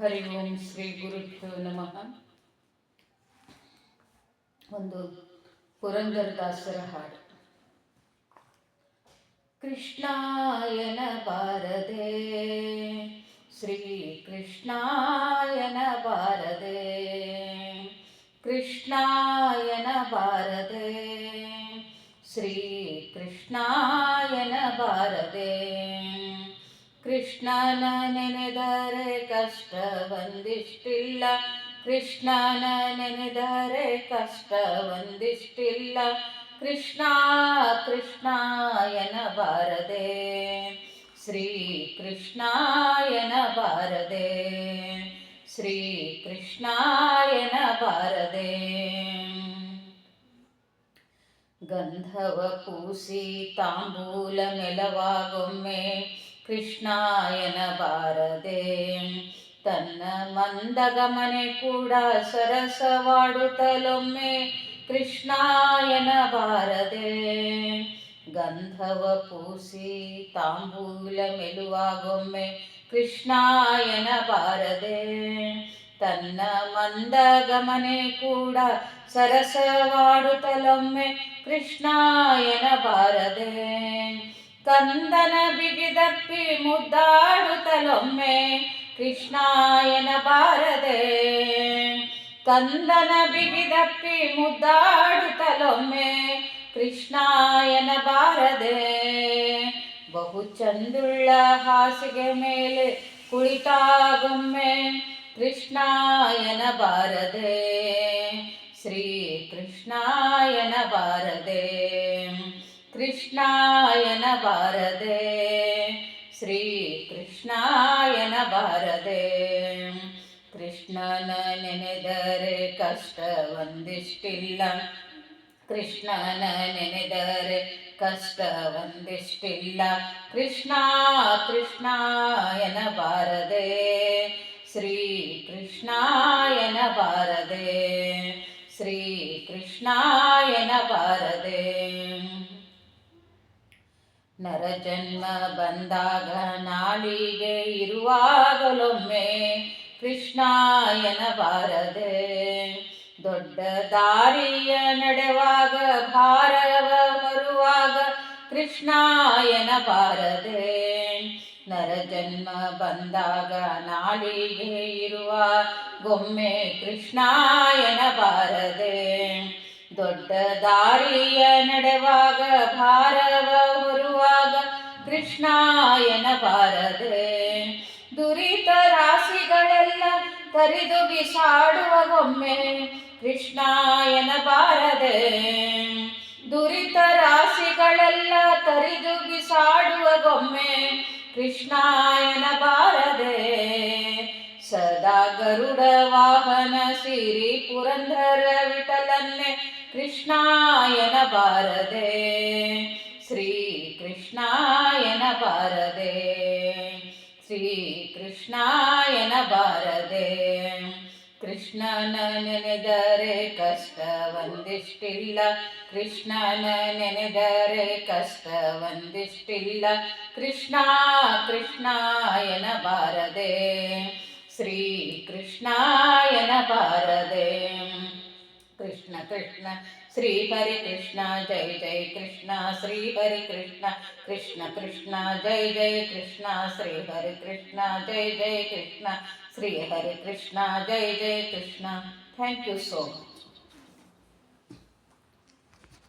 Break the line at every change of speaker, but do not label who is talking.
ಹರಿ ಓಂ ಶ್ರೀ ಗುರುಭ್ಯೋ ನಮಃ. ಒಂದು ಪುರಂದರದಾಸರ ಹಾಡು. ಕೃಷ್ಣಾಯನ ಬಾರದೆ ಶ್ರೀ ಕೃಷ್ಣಾಯನ ಬಾರದೆ, ಕೃಷ್ಣಾಯನ ಬಾರದೆ ಶ್ರೀ ಕೃಷ್ಣಾಯನ ಬಾರದೆ. ಕೃಷ್ಣನ ನೆನೆದರೆ ಕಷ್ಟ ಒಂದಿಷ್ಟಿಲ್ಲ, ಕೃಷ್ಣನ ನೆನೆದರೆ ಕಷ್ಟ ಒಂದಿಷ್ಟಿಲ್ಲ. ಕೃಷ್ಣ ಕೃಷ್ಣಾಯನ ಬಾರದೆ ಶ್ರೀ ಕೃಷ್ಣಾಯನ ಬಾರದೆ, ಶ್ರೀ ಕೃಷ್ಣಾಯನ ಬಾರದೆ. ಗಂಧವ ಪೂಸಿ ತಾಂಬೂಲ ಮೆಲವಾಗೊಮ್ಮೆ ಕೃಷ್ಣಾಯನ ಬಾರದೆ. ತನ್ನ ಮಂದಗಮನೆ ಕೂಡ ಸರಸವಾಡುತ್ತಲೊಮ್ಮೆ ಕೃಷ್ಣಾಯನ ಬಾರದೆ. ಗಂಧವ ಪೂಸಿ ತಾಂಬೂಲ ಮೆಲುವಾಗೊಮ್ಮೆ ಕೃಷ್ಣಾಯನ ಬಾರದೆ. ತನ್ನ ಮಂದಗಮನೆ ಕೂಡ ಸರಸವಾಡುತ್ತಲೊಮ್ಮೆ ಕೃಷ್ಣಾಯನ ಬಾರದೆ. ಕಂದನ ಬಿಗಿದಪ್ಪಿ ಮುದ್ದಾಡುತ್ತಲೊಮ್ಮೆ ಕೃಷ್ಣಾಯನ ಬಾರದೆ. ಕಂದನ ಬಿಗಿದಪ್ಪಿ ಮುದ್ದಾಡುತ್ತಲೊಮ್ಮೆ ಕೃಷ್ಣಾಯನ ಬಾರದೆ. ಬಹು ಚಂದುಳ್ಳ ಹಾಸಿಗೆ ಮೇಲೆ ಕುಳಿತಾಗೊಮ್ಮೆ ಕೃಷ್ಣಾಯನ ಬಾರದೆ. ಶ್ರೀ ಕೃಷ್ಣಾಯನ ಬಾರದೆ, ಕೃಷ್ಣಾಯನ ಬಾರದೆ, ಶ್ರೀ ಕೃಷ್ಣಾಯನ ಬಾರದೆ. ಕೃಷ್ಣನ ನೆನೆದರೆ ಕಷ್ಟ ಒಂದಿಷ್ಟಿಲ್ಲ, ಕೃಷ್ಣನ ನೆನೆದರೆ ಕಷ್ಟ ಒಂದಿಷ್ಟಿಲ್ಲ. ಕೃಷ್ಣ ಕೃಷ್ಣಾಯನ ಬಾರದೆ ಶ್ರೀ ಕೃಷ್ಣಾಯನ ಬಾರದೆ, ಶ್ರೀ ಕೃಷ್ಣಾಯನ ಬಾರದೆ. ನರಜನ್ಮ ಬಂದಾಗ ನಾಲಿಗೆ ಇರುವಾಗಲೊಮ್ಮೆ ಕೃಷ್ಣಾಯನ ಬಾರದೆ. ದೊಡ್ಡ ದಾರಿಯ ನಡೆವಾಗ ಭಾರವ ಹೊರುವಾಗ ಕೃಷ್ಣಾಯನ ಬಾರದೆ. ನರಜನ್ಮ ಬಂದಾಗ ನಾಲಿಗೆ ಇರುವ ಗೊಮ್ಮೆ ಕೃಷ್ಣಾಯನ ಬಾರದೆ. ದೊಡ್ಡ ದಾರಿಯ ನಡೆವಾಗ ಭಾರವ ಹೊರುವಾಗ ಕೃಷ್ಣಾಯನ ಬಾರದೆ. ದುರಿತ ರಾಶಿಗಳೆಲ್ಲ ತರಿದು ಬಿಸಾಡುವ ಗೊಮ್ಮೆ ಕೃಷ್ಣಾಯನ ಬಾರದೆ. ದುರಿತ ರಾಶಿಗಳೆಲ್ಲ ತರಿದು ಬಿಸಾಡುವ ಗೊಮ್ಮೆ ಕೃಷ್ಣಾಯನ ಬಾರದೆ. ಸದಾ ಗರುಡ ವಾಹನ ಸಿರಿ ಪುರಂದರ ವಿಠಲನ್ನೇ ಕೃಷ್ಣಾಯನ ಬಾರದೆ. ಶ್ರೀ ಕೃಷ್ಣಾಯನ ಬಾರದೆ, ಶ್ರೀ ಕೃಷ್ಣಾಯನ ಬಾರದೆ. ಕೃಷ್ಣನ ನೆನೆದರೆ ಕಷ್ಟ ಒಂದಿಷ್ಟಿಲ್ಲ, ಕೃಷ್ಣನ ನೆನೆದರೆ ಕಷ್ಟ ಒಂದಿಷ್ಟಿಲ್ಲ. ಕೃಷ್ಣ ಕೃಷ್ಣಾಯನ ಬಾರದೆ, ಶ್ರೀ ಕೃಷ್ಣಾಯನ ಬಾರದೆ. ಕೃಷ್ಣ ಕೃಷ್ಣ ಶ್ರೀ ಹರಿ ಕೃಷ್ಣ ಜೈ ಜೈ ಕೃಷ್ಣ ಶ್ರೀ ಹರಿ ಕೃಷ್ಣ. ಕೃಷ್ಣ ಕೃಷ್ಣ ಜೈ ಜೈ ಕೃಷ್ಣ ಶ್ರೀ ಹರಿ ಕೃಷ್ಣ ಜೈ ಜೈ ಕೃಷ್ಣ ಶ್ರೀ ಹರಿ ಕೃಷ್ಣ ಜೈ ಜೈ Krishna. Thank you so much.